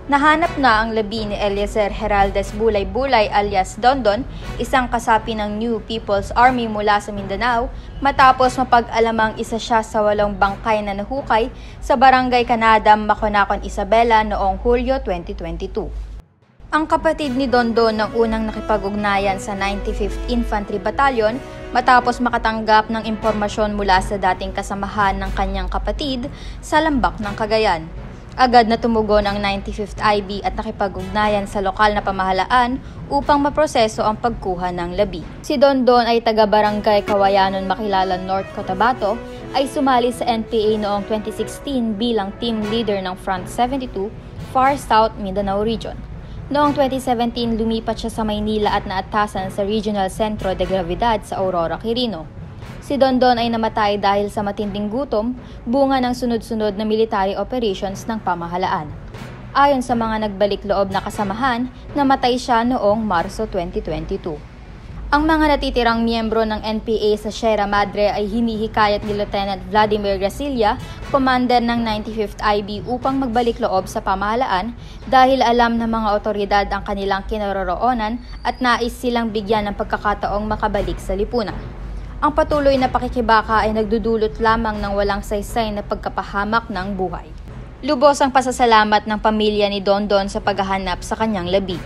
Nahanap na ang labi ni Eliezer Heraldez Bulay-Bulay alias Dondon, isang kasapi ng New People's Army mula sa Mindanao, matapos mapag-alamang isa siya sa 8 bangkay na nahukay sa Barangay Canadam, Maconacon, Isabela noong Hulyo 2022. Ang kapatid ni Dondon ng unang nakipag-ugnayan sa 95th Infantry Battalion matapos makatanggap ng impormasyon mula sa dating kasamahan ng kanyang kapatid sa Lambak ng Cagayan. Agad na tumugon ang 95th IB at nakipag-ugnayan sa lokal na pamahalaan upang maproseso ang pagkuha ng labi. Si Dondon ay taga-barangay Kawayanon, Makilalan, North Cotabato, ay sumali sa NPA noong 2016 bilang team leader ng Front 72, Far South Mindanao Region. Noong 2017, lumipat siya sa Maynila at naatasan sa Regional Centro de Gravidad sa Aurora, Quirino. Si Dondon ay namatay dahil sa matinding gutom, bunga ng sunod-sunod na military operations ng pamahalaan. Ayon sa mga nagbalik loob na kasamahan, namatay siya noong Marso 2022. Ang mga natitirang miyembro ng NPA sa Sierra Madre ay hinihikayat ni Lieutenant Vladimir Gracilla, commander ng 95th IB, upang magbalik loob sa pamahalaan dahil alam ng mga otoridad ang kanilang kinaroroonan at nais silang bigyan ng pagkakataong makabalik sa lipunan. Ang patuloy na pakikibaka ay nagdudulot lamang ng walang saysay na pagkapahamak ng buhay. Lubos ang pasasalamat ng pamilya ni Dondon sa paghahanap sa kanyang labi.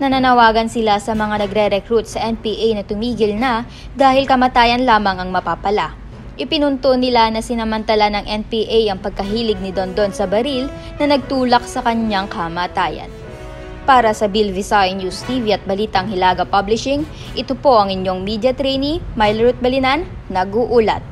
Nananawagan sila sa mga nagre-recruit sa NPA na tumigil na dahil kamatayan lamang ang mapapala. Ipinunto nila na sinamantala ng NPA ang pagkahilig ni Dondon sa baril na nagtulak sa kanyang kamatayan. Para sa Bill Visay News TV at Balitang Hilaga Publishing, ito po ang inyong media trainee, Mylruth Balinan, nag-uulat.